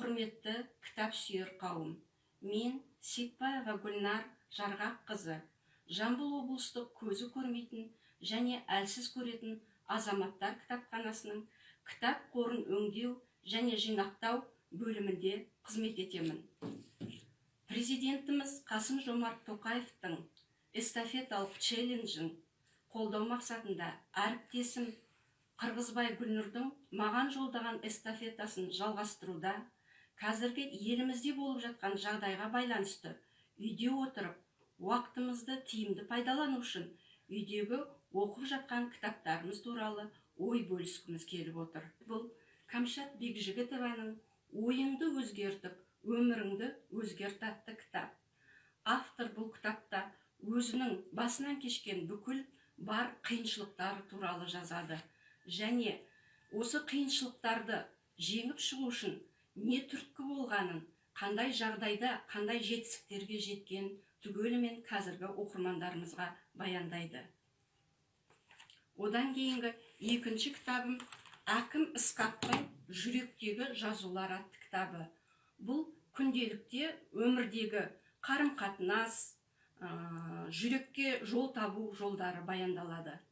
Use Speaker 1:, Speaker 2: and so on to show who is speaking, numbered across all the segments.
Speaker 1: Құрметті кітап сүйер қауым, мен Сейтбаева Гүлнар Жарғаққызы, Жамбыл облыстық көзі көрмейтін және әлсіз көретін азаматтар кітапханасының кітап қорын өңдеу және жинақтау бөлімінде қызмет етемін. Президентіміз Қасым-Жомарт Тоқаевтың эстафеталық челленджін қолдау мақсатында әріптесім Қырғызбай Гүлнұрдың маған жолдаған эстафетасын жалғастыруда, қазіргі елімізде болып жатқан жағдайға байланысты үйде отырып, уақытымызды тиімді пайдалану үшін үйдегі оқып жатқан кітаптарымыз туралы ой бөліскіміз келіп отыр. Бұл Камшат Бекжігітованың «Ойыңды өзгертіп, өміріңді өзгерт» атты кітап. Автор бұл кітапта өзінің басынан кешкен бүкіл бар қиыншылықтары туралы жазады. Және осы қиыншылықтарды жеңіп шығу үшін не түрткі болғанын, қандай жағдайда, қандай жетістіктерге жеткен түгелімен қазіргі оқырмандарымызға баяндайды. Одан кейінгі екінші кітабым Әкім Ысқақтың «Жүректегі жазулар» атты кітабы. Бұл күнделікте өмірдегі қарым-қатынас, жүрекке жол табу жолдары баяндалады.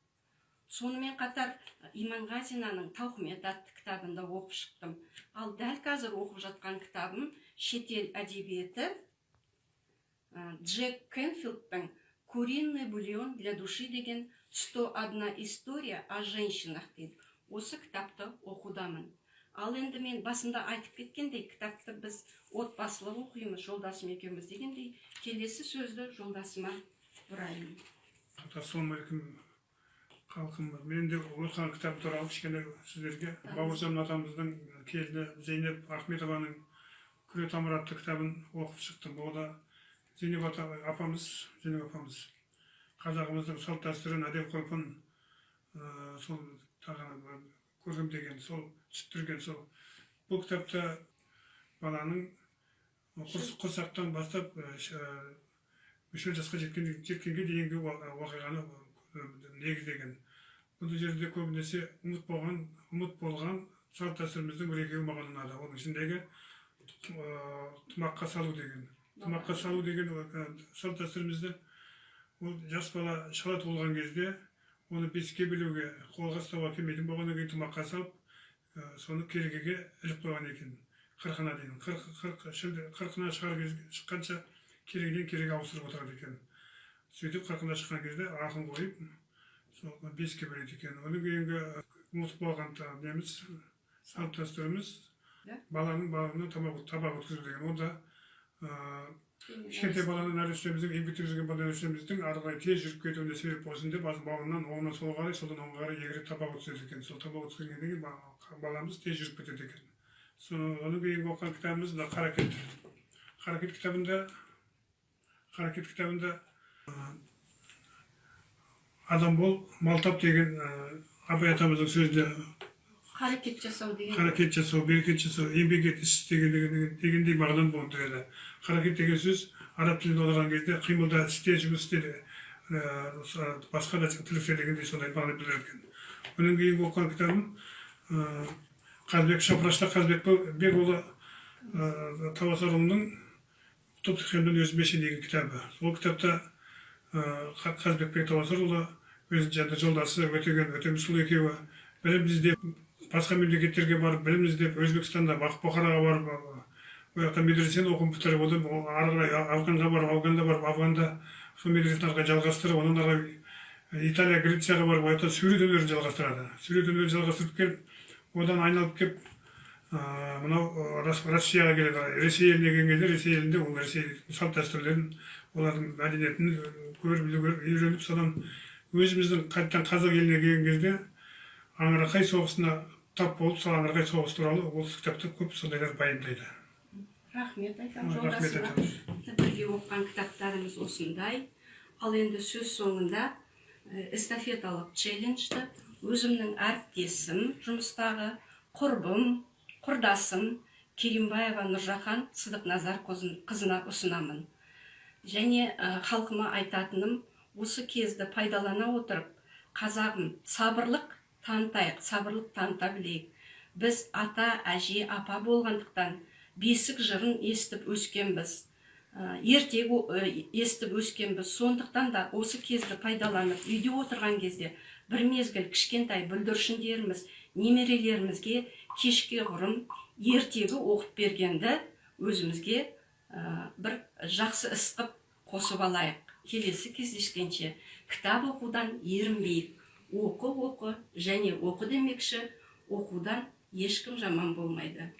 Speaker 1: Сонымен қатар Иманғазинаның «Тауқымет» атты кітабында оқып шықтым. Ал дәл қазір оқып жатқан кітабым шетел әдебиеті Джек Кенфилдтың «Куриный бульон для души» деген 101 история о женщинах дейді. Осы кітапты оқудамын. Ал енді мен басында айтып кеткендей, кітапты біз отбасылы оқимыз, жолдасым екеуміз дегендей, келесі сөзді жолдасыма бұрайын.
Speaker 2: Ассалаумағалейкум халқым. Мен де оқыған кітап туралы кішкене сіздерге Бауыржан атамыздың келіні Зейнеп Ахметованың «Күре тамыр» атты кітабын оқып шықтым. Ода Зейнеп апамыз қазағымыздың салт дәстүрін, әдеп ғұрпын сол көргім деген, сол түсіндірген. Сол бұл кітапта баланың құрсақтан бастап мүшел жасқа жеткенге дейінгі оқиғаны негіздеген. Бұл жерде көбінесе ұмыт болған салт дәстүріміздің бір екеуі маған ұнады. Оның ішіндегі тұмаққа салу деген. Тұмаққа салу деген салт дәстүрімізді ол жас бала шала туылған кезде оны бесікке білуге, қолға ұстауға келмейтін болғаннан кейін тұмаққа салып, соны керегеге іліп қойған екен. 40-на дейін. 40-на шыққанша керегеден кереге ауыстырып отырады екен. Сөйтіп 40-на шыққан кезде ақын қойып, бесікке біледі екен. Оның кейінгі ұмытып болған неміз салт дәстүріміз баланың бағына табақ өткізу деген. Онда кішкентай баланы нәрестеміздің, емгітіп жүрген бала нәрестеміздің арғай тез жүріп кетуіне себеп болсын деп, бағынан оңынан солға қарай, содан оңға қарай егеріп табақ өткізеді екен. Сол табақ өткізгеннен кейін баламыз тез жүріп кетеді екен. Оның кейінгі оқыған кітабымыз «Қаракет». Қаракет кітабында адам бол, мал тап деген Абай атамыздың сөзінде
Speaker 1: Қарекет жасау деген.
Speaker 2: Қарекет жасау, берекет жасау, еңбек ет, іс дегендей мағынаны болдырады. Қарекет деген сөз араб тілінде аударған кезде қимылда, істе, жұмыс істе, басқа да тірлікте дегендей сондай мағына білдірген. Оның кейінгі оқыған кітабым Шапырашта Қазбек Бекұлы Тауасарұлының «Топтықхемдің өз мешін» деген кітабы. Ол кітапта Қазбек Тауасарұлы өзінің жанында жолдасы Өтемісұлы екеуі білім іздеп, басқа мемлекеттерге барып, білім іздеп, Өзбекстанда, Бұхараға барып, ояқта медресені оқып бітіріп, одан ары қарай Афганға барып, Афганда сол медресені ары қарай жалғастырып, онан ары қарай Италия, Грецияға барып, ояқта сурет өнерін жалғастырады. Сурет өнерін жалғастырып келіп, одан айналып келіп, мынау Россияға келеді. Ресей еліне келген кезде, Ресей елінде ол Ресей салт дәстүрлерін, олардың мәдениетін көріп, үйреніп, содан өзіміздің қайттан қазақ еліне келген кезде Аңырақай соғысына тап болып, сол Аңырақай соғысы туралы ол кітапта көп сондайлар баяндайды.
Speaker 1: Рахмет айтам жолдасыма. Бірге оқыған кітаптарымыз осындай. Ал енді сөз соңында эстафеталық челленджді өзімнің әріптесім, жұмыстағы құрбым, құрдасым Керимбаева Нұржахан Сыдықназар қызына ұсынамын. Және халқыма айтатыным, осы кезді пайдалана отырып, қазағым, сабырлық танытайық, сабырлық таныта білейік. Біз ата, әже, апа болғандықтан бесік жырын естіп өскенбіз. Ертегі естіп өскенбіз. Сондықтан да осы кезді пайдаланып, үйде отырған кезде бір мезгіл кішкентай бүлдіршіндеріміз, немерелерімізге кешке құрым ертегі оқып бергенді өзімізге бір жақсы іс қып қосып алайық. Келесі кездескенше кітап оқудан ерінбейік. Оқы және оқы демекші, оқудан ешкім жаман болмайды.